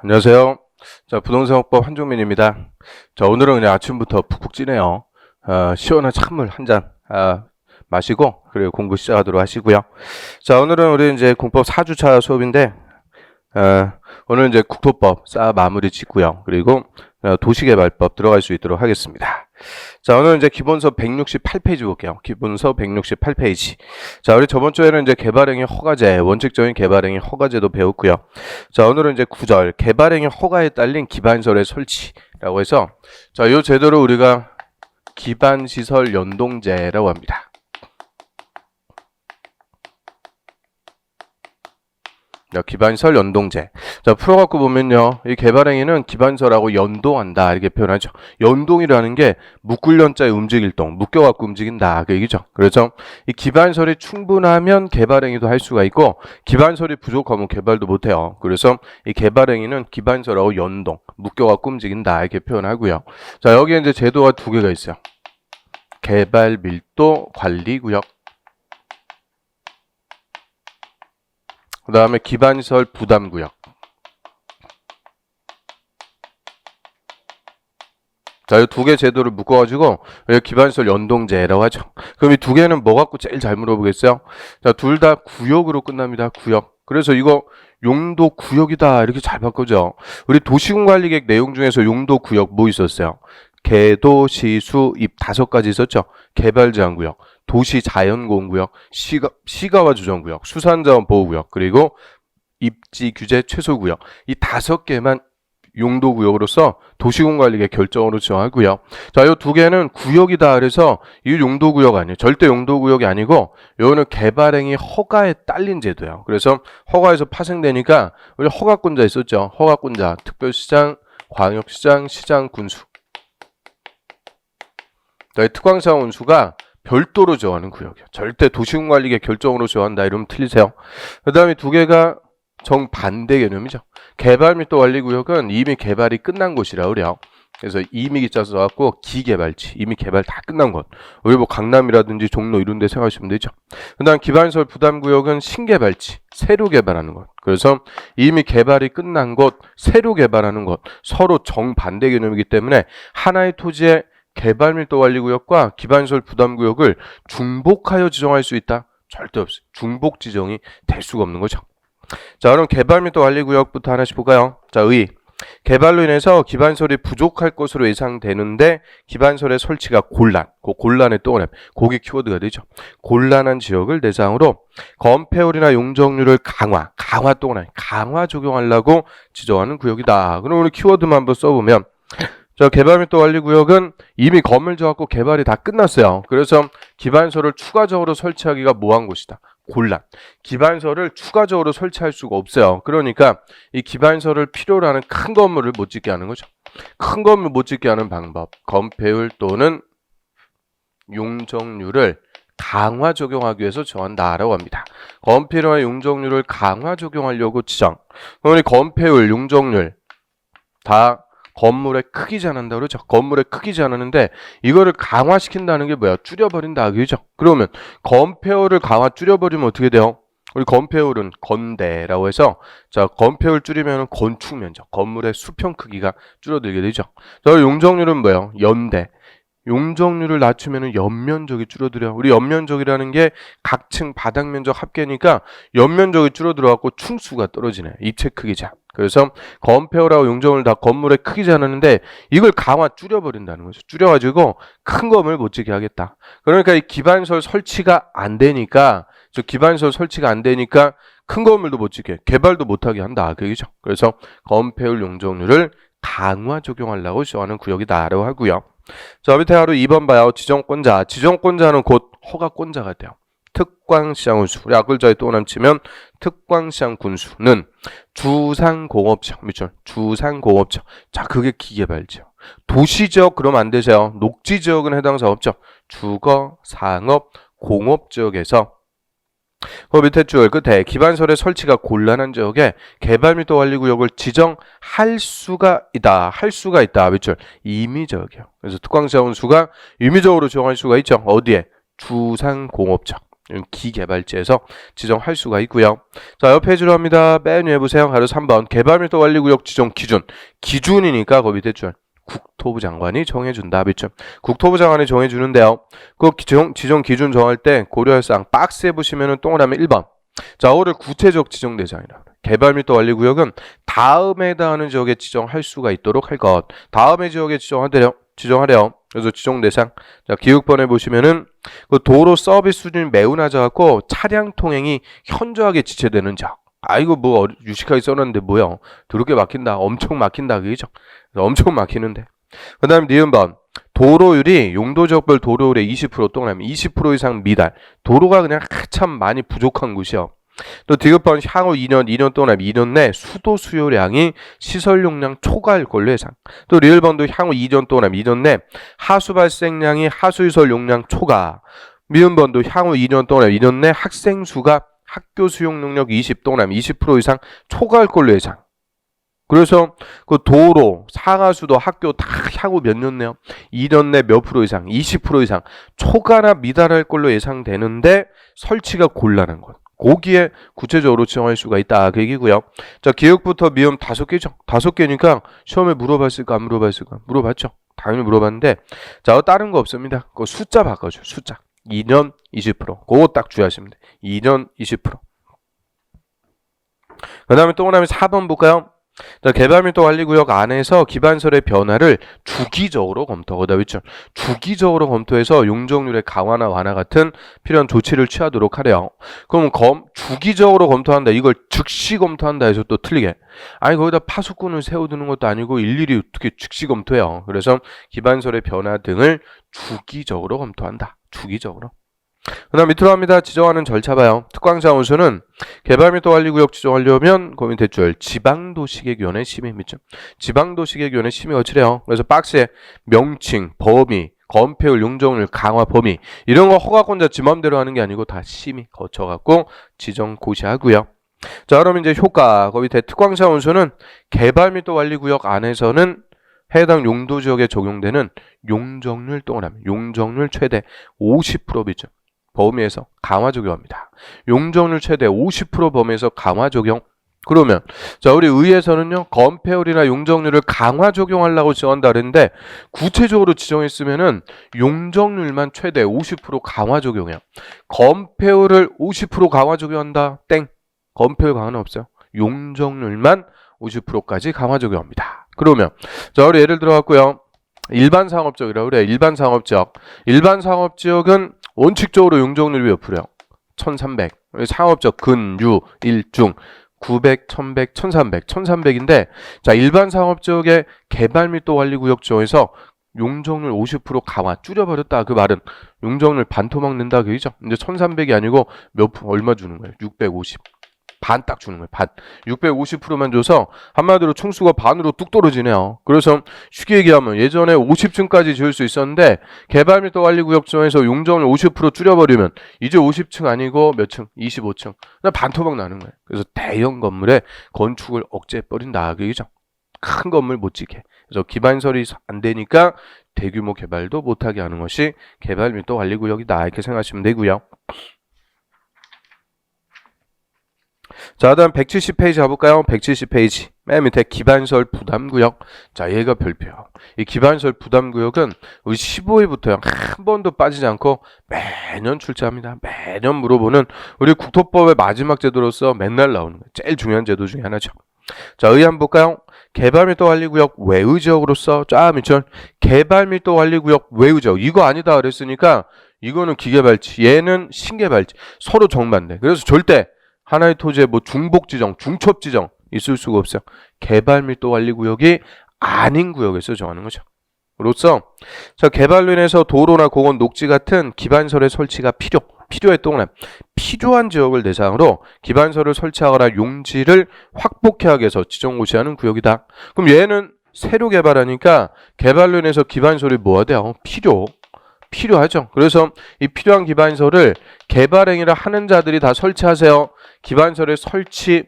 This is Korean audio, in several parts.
안녕하세요. 자, 부동산업법 한종민입니다. 자, 오늘은 그냥 아침부터 푹푹 찌네요. 시원한 찬물 한 잔, 마시고, 그리고 공부 시작하도록 하시고요. 자, 오늘은 우리 이제 공법 4주차 수업인데, 오늘 이제 국토법 마무리 짓고요. 그리고 도시개발법 들어갈 수 있도록 하겠습니다. 자, 오늘 이제 기본서 168페이지 볼게요. 기본서 168페이지. 자, 우리 저번 주에는 이제 개발행위 허가제, 원칙적인 개발행위 허가제도 배웠고요. 자, 오늘은 이제 9절, 개발행위 허가에 딸린 기반설의 설치라고 해서, 자, 이 제도를 우리가 기반시설 연동제라고 합니다. 기반시설 연동제. 자, 풀어갖고 보면요. 이 개발행위는 기반설하고 연동한다. 이렇게 표현하죠. 연동이라는 게 묶을연자에 움직일 동, 묶여갖고 움직인다. 그 얘기죠. 그래서 이 기반설이 충분하면 개발행위도 할 수가 있고, 기반설이 부족하면 개발도 못해요. 그래서 이 개발행위는 기반설하고 연동, 묶여갖고 움직인다. 이렇게 표현하고요. 자, 여기에 이제 제도가 두 개가 있어요. 개발 밀도 관리 구역. 그 다음에 기반시설 부담구역. 자, 이 두 개 제도를 묶어가지고 기반시설 연동제라고 하죠. 그럼 이 두 개는 뭐 갖고 제일 잘 물어보겠어요? 자, 둘 다 구역으로 끝납니다. 구역. 그래서 이거 용도 구역이다 이렇게 잘 바꾸죠. 우리 도시군관리계획 내용 중에서 용도 구역 뭐 있었어요? 개도, 시수, 입 5가지 있었죠. 개발제한구역, 도시자연공원구역, 시가와 조정구역, 수산자원 보호구역, 그리고 입지 규제 최소구역. 이 5개만 용도구역으로서 도시공관리계 결정으로 정하고요. 자, 이 두 개는 구역이다. 그래서 이 용도구역 아니에요. 절대 용도구역이 아니고 이거는 개발행위 허가에 딸린 제도예요. 그래서 허가에서 파생되니까 우리 허가권자 있었죠. 허가권자, 특별시장, 광역시장, 시장, 군수. 특광시장 운수가 별도로 정하는 구역이에요. 절대 도시군관리계 결정으로 정한다 이러면 틀리세요. 그 다음에 두 개가 정반대 개념이죠. 개발 및 또 관리구역은 이미 개발이 끝난 곳이라 그래요. 그래서 이미 기자 써갖고 기개발지, 이미 개발 다 끝난 곳. 우리 뭐 강남이라든지 종로 이런 데 생각하시면 되죠. 그 다음 기반시설 부담구역은 신개발지, 새로 개발하는 곳. 그래서 이미 개발이 끝난 곳, 새로 개발하는 곳. 서로 정반대 개념이기 때문에 하나의 토지에 개발 및 또 관리구역과 기반시설 부담구역을 중복하여 지정할 수 있다? 절대 없어요. 중복 지정이 될 수가 없는 거죠. 자, 그럼 개발 및 또 관리구역부터 하나씩 볼까요? 자, 개발로 인해서 기반시설이 부족할 것으로 예상되는데 기반시설의 설치가 곤란, 그 곤란의 또 고기 키워드가 되죠. 곤란한 지역을 대상으로 건폐율이나 용적률을 강화 적용하려고 지정하는 구역이다. 그럼 우리 키워드만 한번 써보면, 자, 개발 및 또 관리구역은 이미 건물 지어갖고 개발이 다 끝났어요. 그래서 기반시설을 추가적으로 설치하기가 뭐한 곳이다? 곤란. 기반시설을 추가적으로 설치할 수가 없어요. 그러니까 이 기반시설을 필요로 하는 큰 건물을 못 짓게 하는 거죠. 큰 건물 못 짓게 하는 방법. 건폐율 또는 용적률을 강화 적용하기 위해서 정한다라고 합니다. 건폐율과 용적률을 강화 적용하려고 지정. 그러니 건폐율, 용적률 다 건물의 크기 제한한다 그러죠. 건물의 크기 제한하는데 이거를 강화시킨다는 게 뭐야? 줄여버린다 그죠? 그러면 건폐율을 줄여버리면 어떻게 돼요? 우리 건폐율은 건대라고 해서, 자, 건폐율 줄이면 건축 면적, 건물의 수평 크기가 줄어들게 되죠. 자, 용적률은 뭐예요? 연대. 용적률을 낮추면 연면적이 줄어들어요. 우리 연면적이라는 게 각층 바닥 면적 합계니까 연면적이 줄어들어갖고 충수가 떨어지네. 입체 크기 제한. 그래서 건폐율하고 용적률 다 건물의 크기 제한하는데 이걸 줄여버린다는 거죠. 줄여가지고 큰 건물 못 짓게 하겠다. 그러니까 이 기반시설 설치가 안 되니까 큰 건물도 못 짓게, 개발도 못하게 한다. 그 얘기죠. 그래서 건폐율, 용적률을 강화 적용하려고 정하는 구역이다라고 하고요. 자, 밑에 하루 2번 봐요. 지정권자. 지정권자는 곧 허가권자가 돼요. 특광시장 군수. 우리 앞글자에 또 남치면 특광시장 군수는 주상공업청. 밑줄. 주상공업청. 자, 그게 기개발지역. 도시지역 그러면 안 되세요. 녹지지역은 해당 사업 없죠. 주거, 상업, 공업지역에서 그 밑에 줄 끝에 기반시설의 설치가 곤란한 지역에 개발 및 또 관리구역을 지정할 수가 있다. 밑줄. 임의적이요. 그래서 특광시장 군수가 임의적으로 지정할 수가 있죠. 어디에? 주상공업청. 기개발지에서 지정할 수가 있고요. 자, 옆 페이지로 합니다. 맨 위에 보세요. 바로 3번 개발밀도 관리구역 지정 기준. 기준이니까 그 밑에 줄 국토부 장관이 정해준다. 그렇죠? 국토부 장관이 정해주는데요. 그 지정 기준 정할 때 고려할 사항 박스에 보시면은 동그라미 1번. 자, 5를 구체적 지정 대상이라. 개발밀도 관리구역은 다음에 해당하는 지역에 지정할 수가 있도록 할 것. 다음에 지역에 지정하래요. 그래서 지정 대상. 자, 기획번에 보시면은 그 도로 서비스 수준이 매우 낮아갖고 차량 통행이 현저하게 지체되는 지역. 이거 뭐 유식하게 써놨는데 뭐야? 더럽게 막힌다. 엄청 막힌다. 그죠? 엄청 막히는데. 그 다음에 니은번. 도로율이 용도지역별 도로율의 20% 동그라미 20% 이상 미달. 도로가 그냥 한참 많이 부족한 곳이요. 또 디귿번 향후 2년 동그라미 2년 내 수도 수요량이 시설 용량 초과할 걸로 예상. 또 리을번도 향후 2년 동그라미 2년 내 하수 발생량이 하수시설 용량 초과. 미음번도 향후 2년 동그라미 2년 내 학생 수가 학교 수용 능력 20 동그라미 20% 이상 초과할 걸로 예상. 그래서 그 도로, 상하수도, 학교 다 향후 몇 년 내요? 2년 내 몇 프로 이상, 20% 이상 초과나 미달할 걸로 예상되는데 설치가 곤란한 것. 거기에 구체적으로 지정할 수가 있다. 그 얘기고요. 자, 기억부터 미음 5개죠. 5개니까 시험에 물어봤을까 안 물어봤을까? 물어봤죠. 당연히 물어봤는데 자, 다른 거 없습니다. 그 숫자 바꿔줘요. 숫자. 2년 20%. 그거 딱 주의하시면 돼요. 2년 20%. 그 다음에 동그라미 4번 볼까요? 자, 개발밀도 관리구역 안에서 기반설의 변화를 주기적으로 검토하다 있죠. 주기적으로 검토해서 용적률의 강화나 완화 같은 필요한 조치를 취하도록 하래요. 그럼 주기적으로 검토한다. 이걸 즉시 검토한다 해서 또 틀리게. 거기다 파수꾼을 세워두는 것도 아니고 일일이 어떻게 즉시 검토해요. 그래서 기반설의 변화 등을 주기적으로 검토한다. 주기적으로. 그 다음 밑으로 합니다. 지정하는 절차 봐요. 특광자원수는 개발밀도 관리구역 지정하려면 고민 대출 지방도시계획위원회 심의 및 지방도시계획위원회 심의 거치래요. 그래서 박스에 명칭, 범위, 건폐율, 용적률, 강화 범위 이런 거 허가권자 지 맘대로 하는 게 아니고 다 심의 거쳐갖고 지정 고시하고요. 자, 그럼 이제 효과. 거기 특광자원수는 개발밀도 관리구역 안에서는 해당 용도지역에 적용되는 용적률 동그라미 용적률 최대 50% 비중 범위에서 강화 적용합니다. 용적률 최대 50% 범위에서 강화 적용. 그러면 자, 우리 의회에서는요 건폐율이나 용적률을 강화 적용하려고 지정한다 그랬는데 구체적으로 지정했으면은 용적률만 최대 50% 강화 적용해요. 건폐율을 50% 강화 적용한다. 땡. 건폐율 강화는 없어요. 용적률만 50%까지 강화 적용합니다. 그러면 자, 우리 예를 들어 갖고요. 일반 상업지역이라고 그래. 일반 상업지역. 일반 상업지역은 원칙적으로 용적률이 몇 프로요? 1300. 상업지역 근, 유, 일, 중 900, 1100, 1300. 1300인데 자, 일반 상업지역의 개발밀도 관리구역 지역에서 용적률 50% 강화 줄여버렸다. 그 말은 용적률 반토막 낸다. 그죠? 이제 1300이 아니고 얼마 주는 거예요? 650. 반 딱 주는 거예요. 반. 650%만 줘서 한마디로 총수가 반으로 뚝 떨어지네요. 그래서 쉽게 얘기하면 예전에 50층까지 지을 수 있었는데 개발밀도 관리구역 지정에서 용적률 50% 줄여버리면 이제 50층 아니고 몇 층? 25층. 그냥 반토막 나는 거예요. 그래서 대형 건물에 건축을 억제해버린다. 그죠? 큰 건물 못 짓게. 그래서 기반설이 안 되니까 대규모 개발도 못하게 하는 것이 개발밀도 관리구역이다. 이렇게 생각하시면 되고요. 자, 다음 170페이지 가볼까요? 170페이지. 맨 밑에 기반설 부담구역. 자, 얘가 별표야. 이 기반설 부담구역은 우리 15회부터요. 한 번도 빠지지 않고 매년 출제합니다. 매년 물어보는 우리 국토법의 마지막 제도로서 맨날 나오는 거예요. 제일 중요한 제도 중에 하나죠. 자, 의안 볼까요? 개발밀도 관리구역 외의지역으로서 쫙 밑줄. 개발밀도 관리구역 외의지역. 이거 아니다 그랬으니까 이거는 기개발지. 얘는 신개발지. 서로 정반대. 그래서 절대 하나의 토지에 뭐 중복지정, 중첩지정 있을 수가 없어요. 개발밀도 관리구역이 아닌 구역에서 정하는 거죠. 로써 자, 개발로 인해서 도로나 공원, 녹지 같은 기반설의 설치가 필요에 동안 필요한 지역을 대상으로 기반설을 설치하거나 용지를 확보케 하기 위해서 지정고시하는 구역이다. 그럼 얘는 새로 개발하니까 개발로 인해서 기반설이 뭐가 돼요? 필요하죠. 그래서 이 필요한 기반설을 개발행위를 하는 자들이 다 설치하세요. 기반설의 설치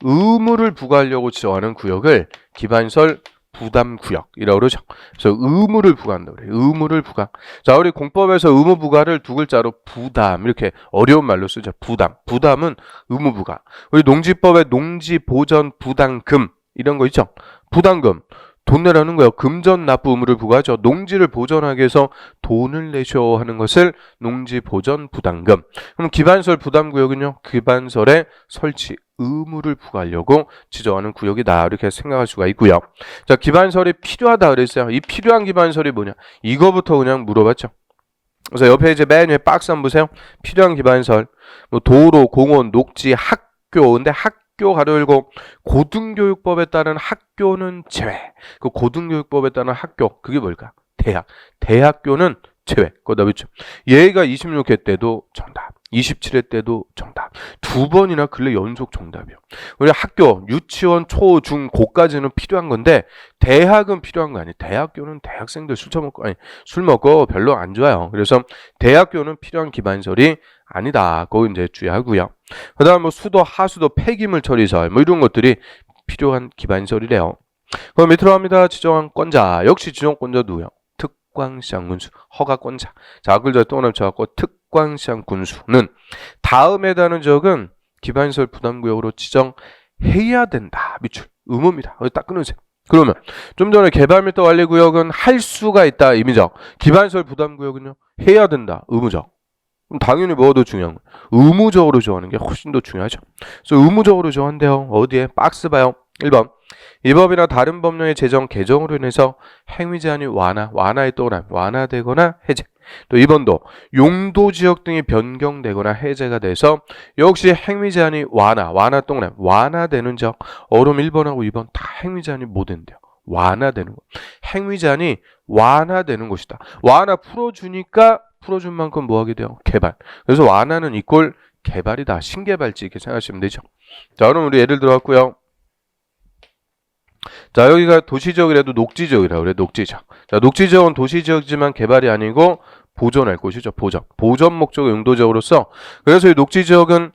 의무를 부과하려고 지정하는 구역을 기반설 부담구역이라고 그러죠. 그래서 의무를 부과한다 그래요. 의무를 부과. 자, 우리 공법에서 의무 부과를 두 글자로 부담 이렇게 어려운 말로 쓰죠. 부담. 부담은 의무 부과. 우리 농지법에 농지 보전 부담금 이런 거 있죠. 부담금. 돈 내라는 거예요. 금전 납부 의무를 부과하죠. 농지를 보전하기 위해서 돈을 내셔 하는 것을 농지 보전 부담금. 그럼 기반설 부담구역은요. 기반설에 설치 의무를 부과하려고 지정하는 구역이다. 이렇게 생각할 수가 있고요. 자, 기반설이 필요하다 그랬어요. 이 필요한 기반설이 뭐냐? 이거부터 그냥 물어봤죠. 그래서 옆에 이제 맨 위에 박스 한번 보세요. 필요한 기반설. 뭐 도로, 공원, 녹지, 학교. 근데 학교 가로 열고 고등교육법에 따른 학교는 제외. 그 고등교육법에 따른 학교 그게 뭘까? 대학. 대학교는 제외. 거기다 붙여. 얘가 26회 때도 정답. 27회 때도 정답. 두 번이나 근래 연속 정답이요. 우리 학교, 유치원, 초, 중, 고까지는 필요한 건데 대학은 필요한 거 아니에요. 대학교는 대학생들 술 먹고 별로 안 좋아요. 그래서 대학교는 필요한 기반설이 아니다. 그거 이제 주의하고요. 그다음 뭐 수도, 하수도, 폐기물 처리설 뭐 이런 것들이 필요한 기반설이래요. 그럼 밑으로 갑니다. 지정권자. 역시 지정권자 누구요? 특광시장 군수, 허가권자. 자, 아까 전에 또 남쳐갖고 특광시장 군수는 다음에 다는 지역은 기반시설 부담구역으로 지정해야 된다. 밑줄 의무입니다. 딱 끊으세요. 그러면 좀 전에 개발 및 관리구역은 할 수가 있다. 임의적. 기반시설 부담구역은요. 해야 된다. 의무적. 그럼 당연히 뭐가 더 중요한 거예요? 의무적으로 정하는 게 훨씬 더 중요하죠. 그래서 의무적으로 정한대요. 어디에? 박스 봐요. 1번. 이 법이나 다른 법령의 제정, 개정으로 인해서 행위 제한이 완화에 떠오르면 완화되거나 해제. 또 2번도 용도지역 등이 변경되거나 해제가 돼서 역시 행위 제한이 완화 동그라미 완화되는 지역. 어름 1번하고 2번 다 행위 제한이 뭐 된대요? 완화되는 거. 행위 제한이 완화되는 것이다. 완화 풀어주니까 풀어준 만큼 뭐 하게 돼요? 개발. 그래서 완화는 이꼴 개발이다. 신개발지 이렇게 생각하시면 되죠. 자, 그럼 우리 예를 들어왔고요. 자, 여기가 도시지역이라도 녹지지역이라고 그래. 녹지지역. 자, 녹지지역은 도시지역이지만 개발이 아니고 보존할 곳이죠. 보존 목적의 용도지역으로서 그래서 이 녹지지역은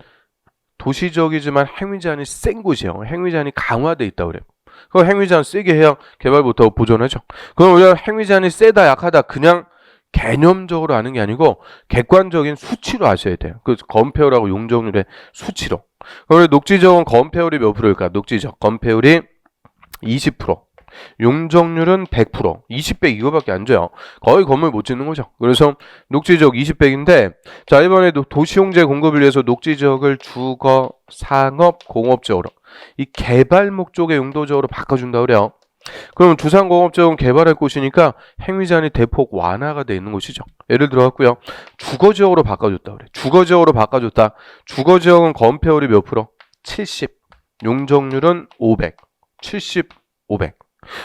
도시지역이지만 행위 제한이 센 곳이에요. 행위 제한이 강화돼 있다 그래요. 그 행위 제한 세게 해야 개발 못하고 보존하죠. 그럼 우리가 행위 제한이 세다 약하다 그냥 개념적으로 아는 게 아니고 객관적인 수치로 아셔야 돼요. 그 건폐율하고 용적률의 수치로. 그럼 녹지지역은 건폐율이 몇 프로일까? 녹지지역 건폐율이 20%, 용적률은 100%, 20배 이거밖에 안 줘요. 거의 건물 못 짓는 거죠. 그래서 녹지지역 20배인데 자, 이번에 도시용재 공급을 위해서 녹지지역을 주거, 상업, 공업지역으로 이 개발 목적의 용도지역으로 바꿔준다 그래요. 그럼 주상공업지역은 개발할 곳이니까 행위 제한이 대폭 완화가 돼 있는 곳이죠. 예를 들어갖고요. 주거지역으로 바꿔줬다 그래. 주거지역으로 바꿔줬다. 주거지역은 건폐율이 몇 프로? 70, 용적률은 500. 70, 500.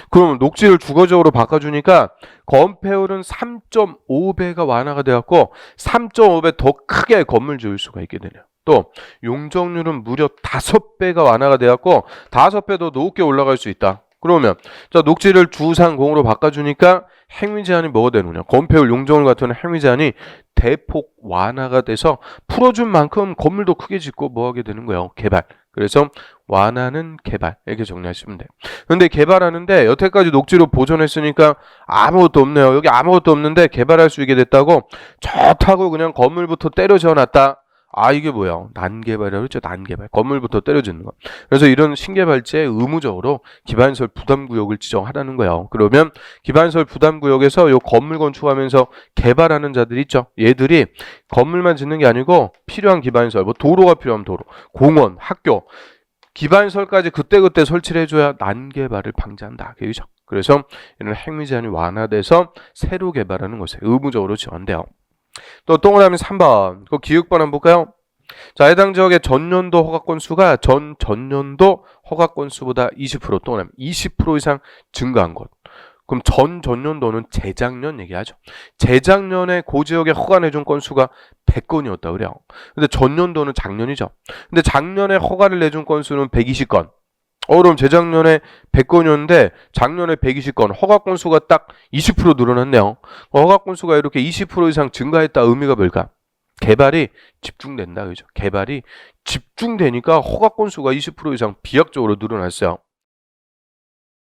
그러면 녹지를 주거적으로 바꿔주니까 건폐율은 3.5배가 완화가 되었고 3.5배 더 크게 건물 지을 수가 있게 되네요. 또 용적률은 무려 5배가 완화가 되었고 5배 더 높게 올라갈 수 있다. 그러면 자, 녹지를 주상공으로 바꿔주니까 행위 제한이 뭐가 되느냐? 건폐율, 용적률 같은 행위 제한이 대폭 완화가 돼서 풀어준 만큼 건물도 크게 짓고 뭐 하게 되는 거예요? 개발. 그래서 완화는 개발 이렇게 정리하시면 돼요. 근데 개발하는데 여태까지 녹지로 보존했으니까 아무것도 없네요. 여기 아무것도 없는데 개발할 수 있게 됐다고 좋다고 그냥 건물부터 때려 지어놨다. 아, 이게 뭐야? 난개발이라고 그랬죠. 난개발. 건물부터 때려지는 거. 그래서 이런 신개발지에 의무적으로 기반시설 부담구역을 지정하라는 거예요. 그러면 기반시설 부담구역에서 요 건물 건축하면서 개발하는 자들 있죠. 얘들이 건물만 짓는 게 아니고 필요한 기반시설, 뭐 도로가 필요하면 도로, 공원, 학교, 기반시설까지 그때그때 설치를 해줘야 난개발을 방지한다. 그죠? 그래서 이런 행위 제한이 완화돼서 새로 개발하는 것에 의무적으로 지원돼요. 또 동그라미 3번 그 기획번 한번 볼까요? 자, 해당 지역의 전년도 허가 건수가 전년도 허가 건수보다 20% 동그라미 20% 이상 증가한 것. 그럼 전년도는 재작년 얘기하죠. 재작년에 그 지역에 허가 내준 건수가 100건이었다 그래요. 근데 전년도는 작년이죠. 근데 작년에 허가를 내준 건수는 120건. 그럼 재작년에 100건이었는데 작년에 120건, 허가 건수가 딱 20% 늘어났네요. 허가 건수가 이렇게 20% 이상 증가했다 의미가 뭘까? 개발이 집중된다. 그죠? 개발이 집중되니까 허가 건수가 20% 이상 비약적으로 늘어났어요.